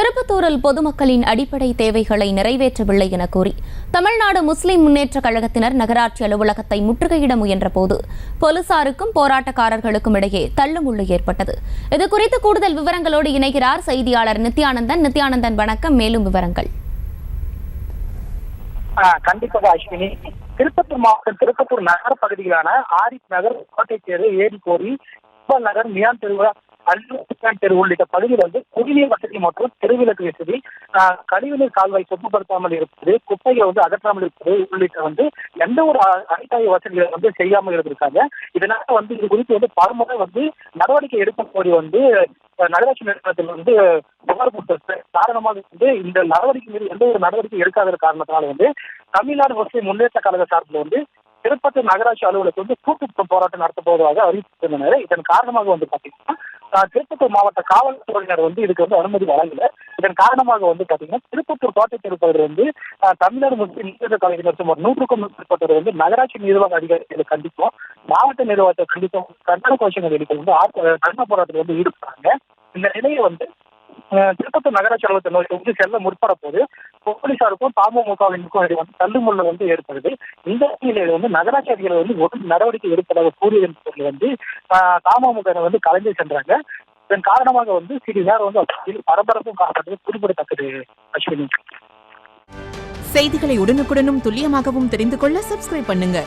திருப்பத்தூரில் பொதுமக்களின் அடிப்படை தேவைகளை நிறைவேற்றவில்லை என கூறி தமிழ்நாடு முஸ்லிம் முன்னேற்றக் கழகத்தினர் நகராட்சி அலுவலகத்தை முற்றுகையிட முயன்றபோது போலீசாருக்கும் போராட்டக்காரர்களுக்கும் இடையே தள்ளுமுள்ளு ஏற்பட்டது. இதுகுறித்து கூடுதல் விவரங்களோடு இணைகிறார் செய்தியாளர் நித்யானந்தன். நித்யானந்தன், வணக்கம். மேலும் விவரங்கள். கண்டிப்பாக அஸ்வினி, திருப்பத்தூர் மாவட்டம் திருப்பத்தூர் நகர பகுதிகளான ஆரிஃப் நகர், கோட்டை தெரு, ஏரிக்கோரி, நகர், மியான் தெரு, தெரு உள்ளிட்ட பகுதியில் குடிநீர் வசதி மற்றும் தெருவிளக்கு வசதி, கழிவுநீர் கால்வாய் சுத்தப்படுத்தாமல் இருப்பது, குப்பைகளை அகற்றாமல் இருப்பது உள்ளிட்ட எந்த ஒரு அடிப்படை வசதிகளை செய்யாமல் இருந்திருக்காங்க. இதனால இது குறித்து பலமுறை நடவடிக்கை எடுக்க கோரி நகராட்சி நிறுவனத்தில் புகார் கொடுத்த காரணமாக இந்த நடவடிக்கை மீது எந்த ஒரு நடவடிக்கை எடுக்காத காரணத்தினால தமிழ்நாடு முஸ்லிம் முன்னேற்ற கழக சார்பில் திருப்பத்தூர் நகராட்சி அலுவலகத்தில் கூட்டு போராட்டம் நடத்த போவதாக அறிவித்திருந்தனர். இதன் காரணமாக பாத்தீங்கன்னா திருப்பத்தூர் மாவட்ட காவல்துறையினர் இதுக்கு அனுமதி வழங்கல. இதன் காரணமாக பாத்தீங்கன்னா திருப்பத்தூர் கோட்டை தெருப்பகுதியில் தமிழ்நாடு முஸ்லிம் முன்னேற்ற கழகத்தினர் சுமார் 100க்கும் மேற்பட்டவர் நகராட்சி நிர்வாக அதிகாரிகளை கண்டிப்போம், மாவட்ட நிர்வாகத்தை கண்டிப்போம், கண்டன கோஷங்கள் எடுக்க கண்டன போராட்டத்தில் ஈடுபடுறாங்க. இந்த நிலையை திருப்பத்தூர் நகராட்சி அலுவலகத்தை நோக்கி செல்ல முற்பட போது போலீசாருக்கும் தமுமுகவினருக்கும் தள்ளுமுள்ளு ஏற்படுது. இந்த நிலையில நகராட்சி அதிகாரிகள் ஒரு நடவடிக்கை எடுப்பதாக கூறியதன் பொருள் தமுமுக கலைந்து சென்றாங்க. இதன் காரணமாக சிறிது நேரம் பரபரப்பும் காணப்பட்டது குறிப்பிடத்தக்கது. அஸ்வினி, செய்திகளை உடனுக்குடனும் துல்லியமாகவும் தெரிந்து கொள்ள சப்ஸ்கிரைப் பண்ணுங்க.